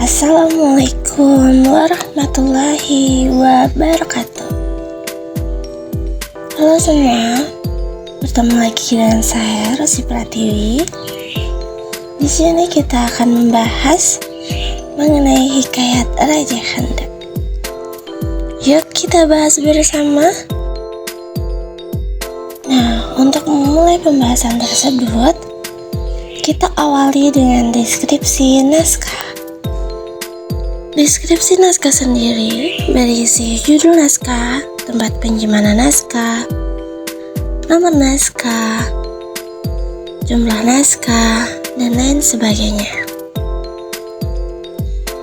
Assalamualaikum warahmatullahi wabarakatuh. Halo semua, bertemu lagi dengan saya Rosi Pratiwi. Di sini kita akan membahas mengenai hikayat Raja Khandak. Yuk kita bahas bersama. Nah, untuk memulai pembahasan tersebut, kita awali dengan deskripsi naskah. Deskripsi naskah sendiri berisi judul naskah, tempat penyimpanan naskah, nomor naskah, jumlah naskah, dan lain sebagainya.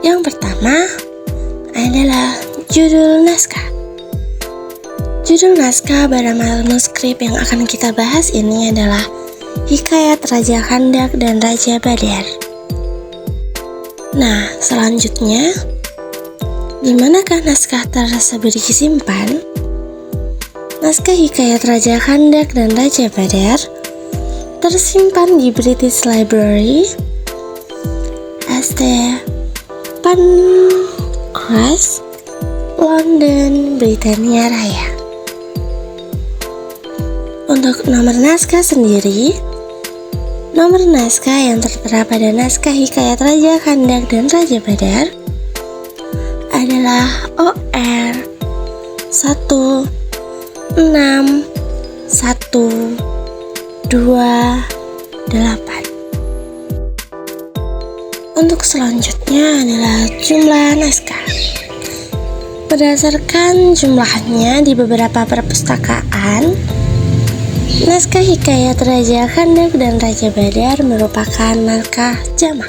Yang pertama adalah judul naskah. Judul naskah pada manuskrip yang akan kita bahas ini adalah Hikayat Raja Khandak dan Raja Badar. Nah, selanjutnya, di manakah naskah tersebut disimpan? Naskah Hikayat Raja Khandak dan Raja Badar tersimpan di British Library, St. Pancras, London, Britania Raya. Untuk nomor naskah sendiri, nomor naskah yang tertera pada naskah Hikayat Raja Khandak dan Raja Badar adalah OR 16128. Untuk selanjutnya adalah jumlah naskah. Berdasarkan jumlahnya di beberapa perpustakaan, naskah Hikayat Raja Khandak dan Raja Badar merupakan naskah jamak.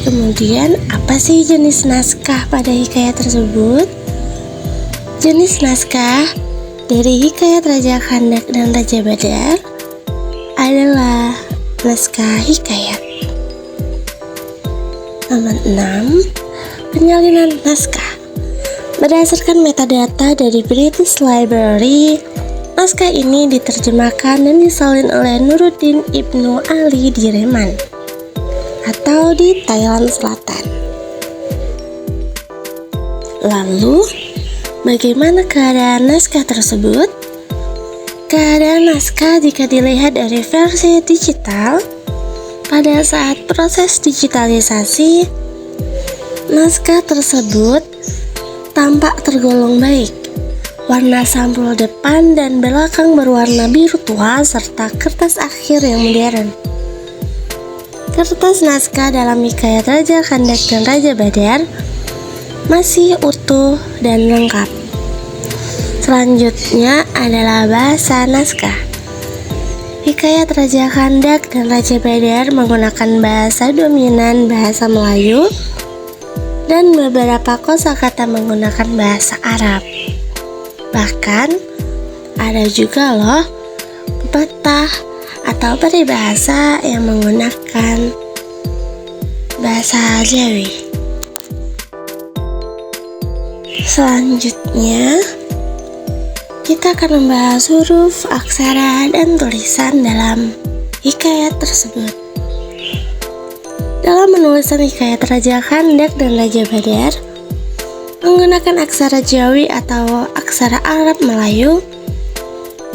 Kemudian, apa sih jenis naskah pada hikayat tersebut? Jenis naskah dari Hikayat Raja Khandak dan Raja Badar adalah naskah hikayat. Nomor 6, penyalinan naskah. Berdasarkan metadata dari British Library, naskah ini diterjemahkan dan disalin oleh Nuruddin Ibnu Ali di Reman atau di Thailand Selatan. Lalu, bagaimana keadaan naskah tersebut? Keadaan naskah jika dilihat dari versi digital, pada saat proses digitalisasi, naskah tersebut tampak tergolong baik. Warna sampul depan dan belakang berwarna biru tua serta kertas akhir yang modern. Kertas naskah dalam Hikayat Raja Khandak dan Raja Badar masih utuh dan lengkap. Selanjutnya adalah bahasa naskah. Hikayat Raja Khandak dan Raja Badar menggunakan bahasa dominan bahasa Melayu dan beberapa kosakata menggunakan bahasa Arab. Bahkan ada juga loh pepatah atau peribahasa yang menggunakan bahasa Jawi. Selanjutnya, kita akan membahas huruf, aksara, dan tulisan dalam hikayat tersebut. Dalam menulisan Hikayat Raja Khandak dan Raja Badar, menggunakan aksara Jawi atau aksara Arab Melayu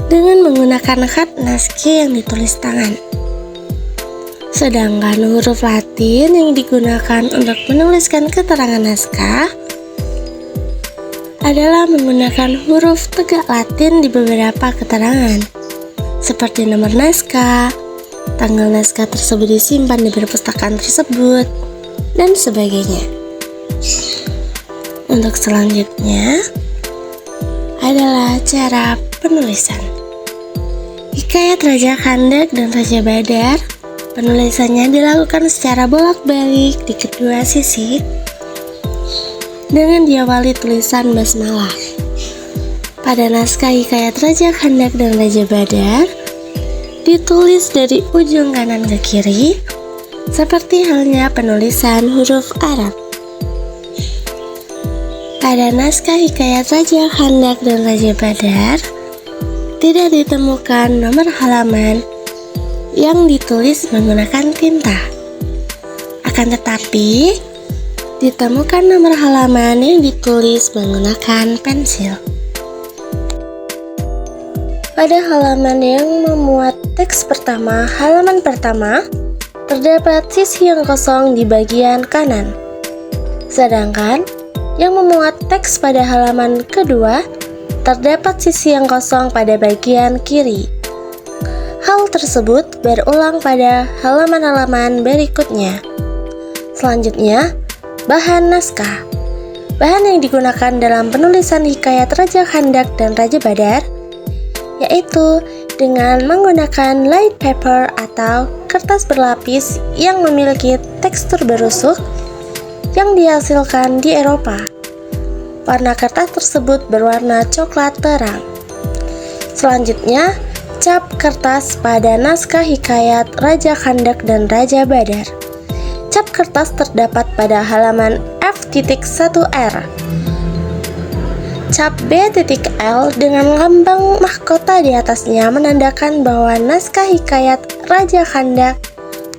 dengan menggunakan khat naskih yang ditulis tangan. Sedangkan huruf Latin yang digunakan untuk menuliskan keterangan naskah adalah menggunakan huruf tegak Latin di beberapa keterangan, seperti nomor naskah, tanggal naskah tersebut disimpan di perpustakaan tersebut, dan sebagainya. Untuk selanjutnya adalah cara penulisan. Hikayat Raja Khandak dan Raja Badar, penulisannya dilakukan secara bolak-balik di kedua sisi dengan diawali tulisan basmalah. Pada naskah Hikayat Raja Khandak dan Raja Badar, ditulis dari ujung kanan ke kiri, seperti halnya penulisan huruf Arab. Pada naskah Hikayat Raja Khandak dan Raja Badar, tidak ditemukan nomor halaman yang ditulis menggunakan tinta. Akan tetapi, ditemukan nomor halaman yang ditulis menggunakan pensil. Pada halaman yang memuat teks pertama, halaman pertama, terdapat sisi yang kosong di bagian kanan. Sedangkan yang memuat teks pada halaman kedua, terdapat sisi yang kosong pada bagian kiri. Hal tersebut berulang pada halaman-halaman berikutnya. Selanjutnya, bahan naskah. Bahan yang digunakan dalam penulisan hikayat Raja Khandak dan Raja Badar yaitu dengan menggunakan light paper atau kertas berlapis yang memiliki tekstur berusuk yang dihasilkan di Eropa. Warna kertas tersebut berwarna coklat terang. Selanjutnya, cap kertas pada naskah hikayat Raja Khandak dan Raja Badar. Cap kertas terdapat pada halaman F.1R. Cap B.L dengan lambang mahkota di atasnya menandakan bahwa naskah hikayat Raja Khandak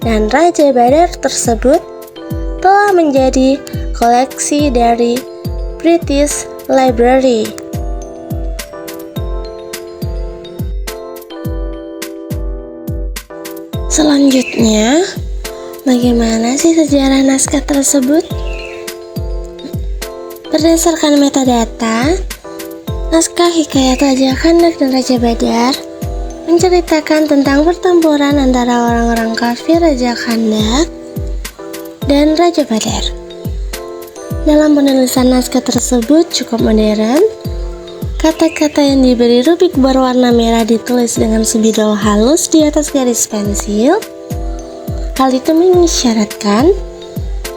dan Raja Badar tersebut telah menjadi koleksi dari British Library. Selanjutnya, bagaimana sih sejarah naskah tersebut? Berdasarkan metadata, naskah hikayat Raja Khandak dan Raja Badar menceritakan tentang pertempuran antara orang-orang kafir Raja Khandak dan Raja Badar. Dalam penulisan naskah tersebut cukup modern. Kata-kata yang diberi rubik berwarna merah ditulis dengan spidol halus di atas garis pensil. Hal itu mengisyaratkan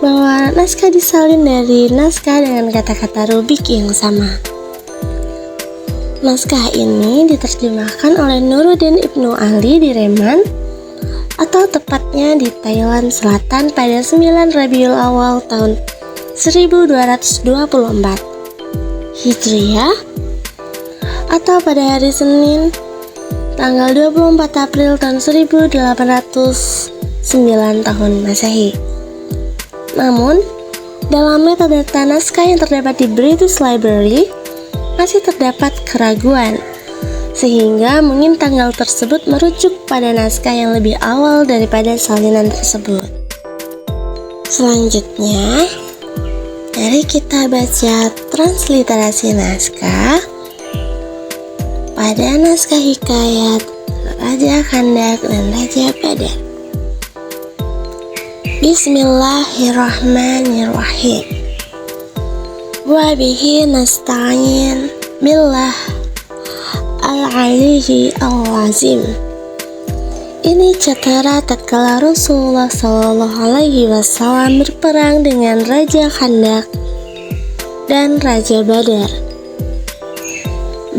bahwa naskah disalin dari naskah dengan kata-kata rubik yang sama. Naskah ini diterjemahkan oleh Nuruddin Ibnu Ali di Reman, atau tepatnya di Thailand Selatan pada 9 Rabiul Awal tahun 1224 Hijriah, atau pada hari Senin tanggal 24 April tahun 1809 tahun Masehi. Namun, dalam metadata naskah yang terdapat di British Library masih terdapat keraguan, sehingga mungkin tanggal tersebut merujuk pada naskah yang lebih awal daripada salinan tersebut. Selanjutnya, mari kita baca transliterasi naskah pada naskah hikayat Raja Khandak dan Raja Badar. Bismillahirrahmanirrahim. Wa bihi nasta'in billah al-aliyyi al-azim. Ini cetera tatkala Rasulullah SAW berperang dengan Raja Khandak dan Raja Badar.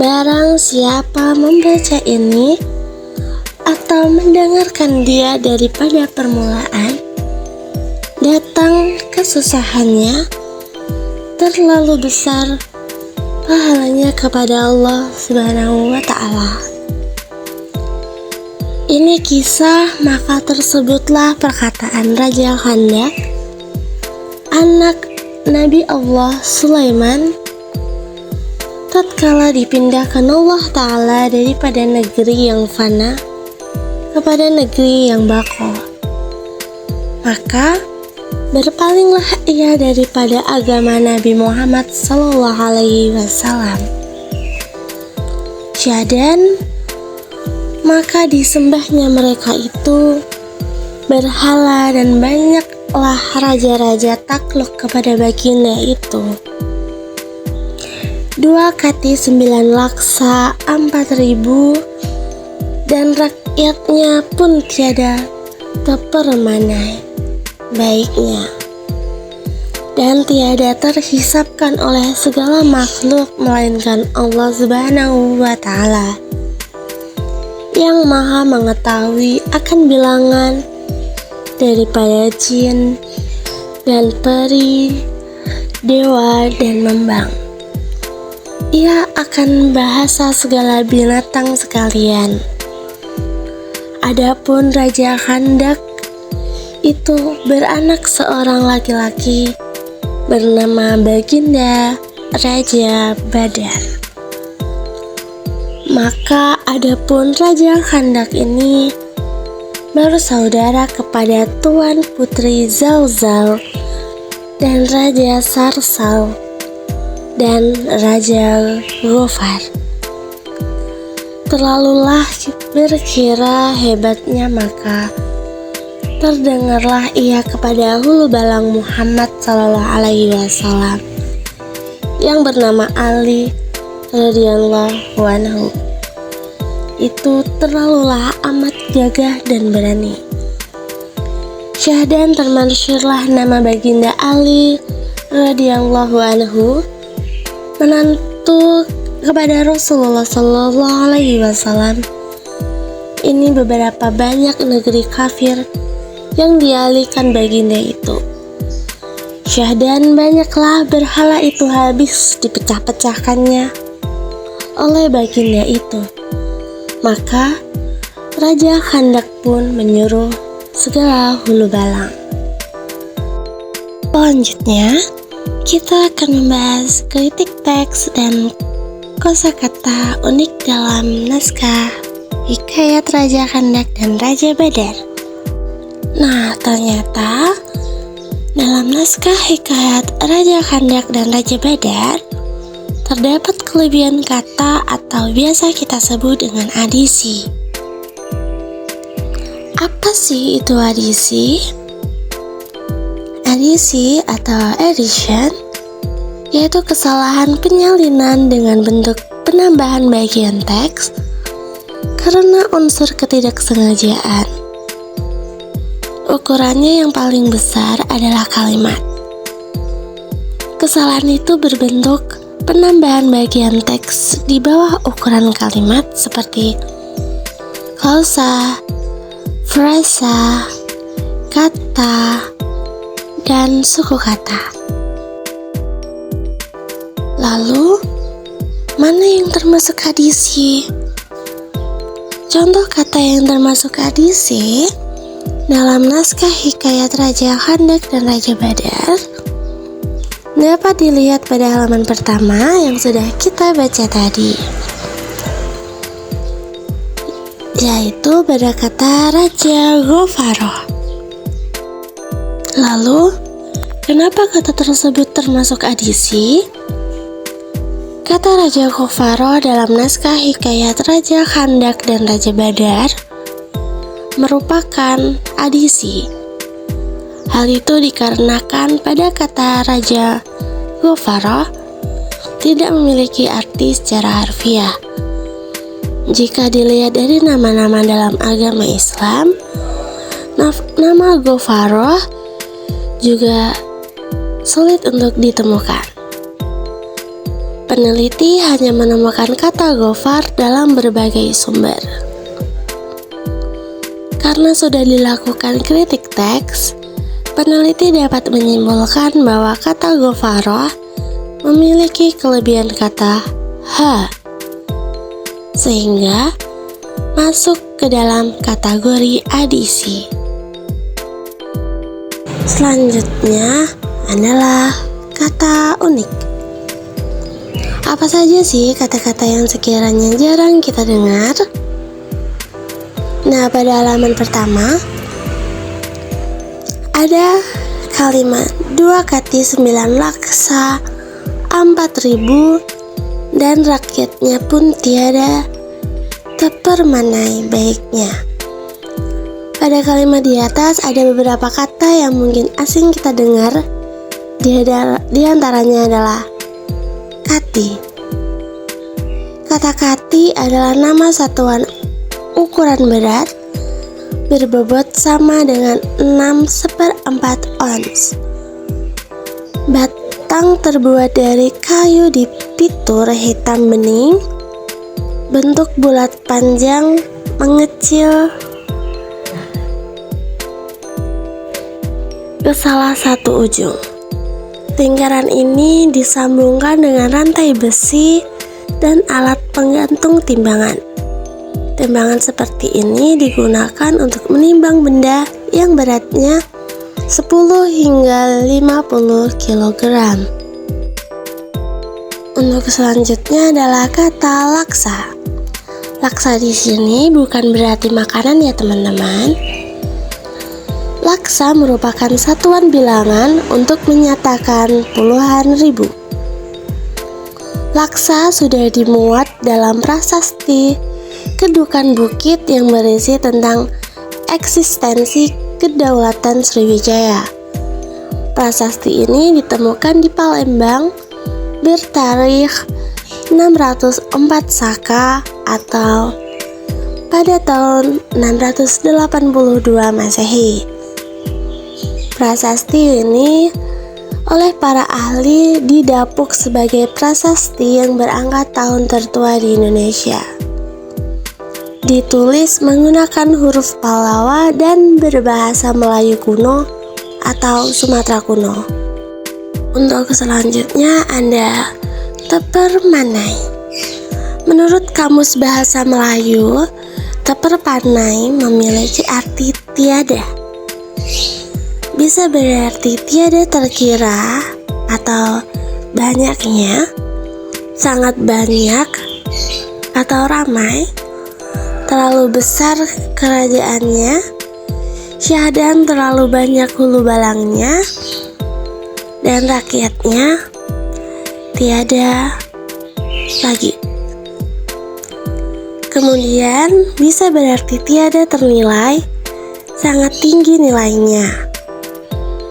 Barang siapa membaca ini atau mendengarkan dia daripada permulaan, datang kesusahannya, terlalu besar pahalanya kepada Allah Subhanahu wa Ta'ala. Ini kisah, maka tersebutlah perkataan Raja Khandak, anak Nabi Allah Sulaiman, tatkala dipindahkan Allah Ta'ala daripada negeri yang fana kepada negeri yang baqo. Maka berpalinglah ia daripada agama Nabi Muhammad SAW. Dan maka disembahnya mereka itu berhala, dan banyaklah raja-raja takluk kepada baginda itu. 2 kati 9 laksa 4.000, dan rakyatnya pun tiada terpermanai baiknya, dan tiada terhisapkan oleh segala makhluk melainkan Allah Subhanahu wa Ta'ala yang maha mengetahui akan bilangan daripada jin dan peri, dewa dan membang. Ia akan bahasa segala binatang sekalian. Adapun Raja Khandak itu itu beranak seorang laki-laki bernama Baginda Raja Badar. Maka adapun Raja Khandak ini bersaudara kepada Tuan Putri Zalzal dan Raja Sarsal dan Raja Ghofar. Terlalulah berkira hebatnya, maka terdengarlah ia kepada hulu balang Muhammad SAW yang bernama Ali radhiyallahu anhu. Itu terlalulah amat gagah dan berani. Syahdan termasyhurlah nama Baginda Ali radhiyallahu anhu, menantu kepada Rasulullah sallallahu alaihi wasallam. Ini beberapa banyak negeri kafir yang dialihkan Baginda itu. Syahdan banyaklah berhala itu habis dipecah-pecahkannya oleh Baginda itu. Maka Raja Khandak pun menyuruh segala hulu balang. Selanjutnya, kita akan membahas kritik teks dan kosakata unik dalam naskah Hikayat Raja Khandak dan Raja Badar. Nah, ternyata dalam naskah Hikayat Raja Khandak dan Raja Badar terdapat kelebihan kata atau biasa kita sebut dengan adisi. Apa sih itu adisi? Adisi atau addition yaitu kesalahan penyalinan dengan bentuk penambahan bagian teks karena unsur ketidaksengajaan. Ukurannya yang paling besar adalah kalimat. Kesalahan itu berbentuk penambahan bagian teks di bawah ukuran kalimat seperti klausa, frasa, kata, dan suku kata. Lalu, mana yang termasuk adisi? Contoh kata yang termasuk adisi dalam naskah Hikayat Raja Khandak dan Raja Badar dapat dilihat pada halaman pertama yang sudah kita baca tadi, yaitu pada kata Raja Ghofar. Lalu, kenapa kata tersebut termasuk adisi? Kata Raja Ghofar dalam naskah Hikayat Raja Khandak dan Raja Badar merupakan adisi. Hal itu dikarenakan pada kata Raja Ghofar tidak memiliki arti secara harfiah. Jika dilihat dari nama-nama dalam agama Islam, nama Ghofar juga sulit untuk ditemukan. Peneliti hanya menemukan kata Ghofar dalam berbagai sumber. Karena sudah dilakukan kritik teks, peneliti dapat menyimpulkan bahwa kata Ghofar memiliki kelebihan kata ha, sehingga masuk ke dalam kategori adisi. Selanjutnya adalah kata unik. Apa saja sih kata-kata yang sekiranya jarang kita dengar? Nah, pada halaman pertama ada kalimat 2 kati 9 laksa 4.000 dan rakyatnya pun tiada terpermanai baiknya. Pada kalimat di atas ada beberapa kata yang mungkin asing kita dengar. Di antaranya adalah kati. Kata kati adalah nama satuan ukuran berat berbobot sama dengan 6/4 ons. Batang terbuat dari kayu dipitur hitam bening, bentuk bulat panjang mengecil ke salah satu ujung. Lingkaran ini disambungkan dengan rantai besi dan alat penggantung timbangan. Timbangan seperti ini digunakan untuk menimbang benda yang beratnya 10 hingga 50 kg. Untuk selanjutnya adalah kata laksa. Laksa di sini bukan berarti makanan ya teman-teman. Laksa merupakan satuan bilangan untuk menyatakan puluhan ribu. Laksa sudah dimuat dalam prasasti Kedukan Bukit yang berisi tentang eksistensi kedaulatan Sriwijaya. Prasasti ini ditemukan di Palembang bertarikh 604 Saka atau pada tahun 682 Masehi. Prasasti ini oleh para ahli didapuk sebagai prasasti yang berangkat tahun tertua di Indonesia. Ditulis menggunakan huruf Pallawa dan berbahasa Melayu kuno atau Sumatera kuno. Untuk selanjutnya ada Tepermanai. Menurut Kamus Bahasa Melayu, teperpanai memiliki arti tiada. Bisa berarti tiada terkira atau banyaknya, sangat banyak atau ramai, terlalu besar kerajaannya, syahdan terlalu banyak hulu balangnya, dan rakyatnya tiada lagi. Kemudian bisa berarti tiada ternilai, sangat tinggi nilainya.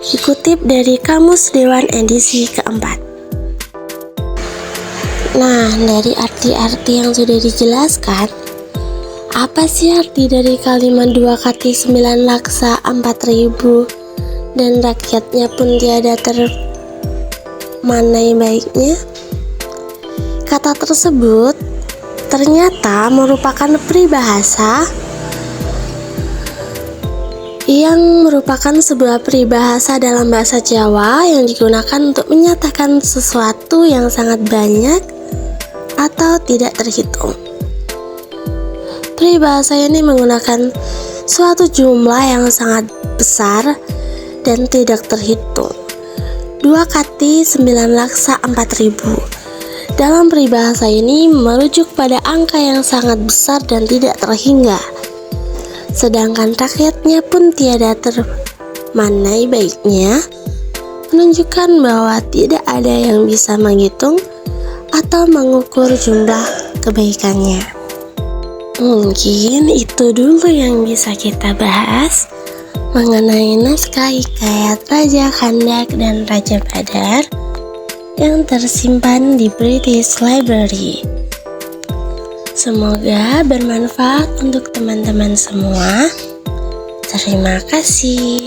Dikutip dari Kamus Dewan edisi keempat. Nah, dari arti-arti yang sudah dijelaskan, apa sih arti dari kalimat 2 kati 9 laksa 4000 dan rakyatnya pun tiada termanai baiknya? Kata tersebut ternyata merupakan peribahasa yang merupakan sebuah peribahasa dalam bahasa Jawa yang digunakan untuk menyatakan sesuatu yang sangat banyak atau tidak terhitung. Peribahasa ini menggunakan suatu jumlah yang sangat besar dan tidak terhitung. 2 kati 9 laksa 4000. Dalam peribahasa ini merujuk pada angka yang sangat besar dan tidak terhingga. Sedangkan rakyatnya pun tiada termanai baiknya, menunjukkan bahwa tidak ada yang bisa menghitung atau mengukur jumlah kebaikannya. Mungkin itu dulu yang bisa kita bahas mengenai naskah hikayat Raja Kandak dan Raja Badar yang tersimpan di British Library. Semoga bermanfaat untuk teman-teman semua. Terima kasih.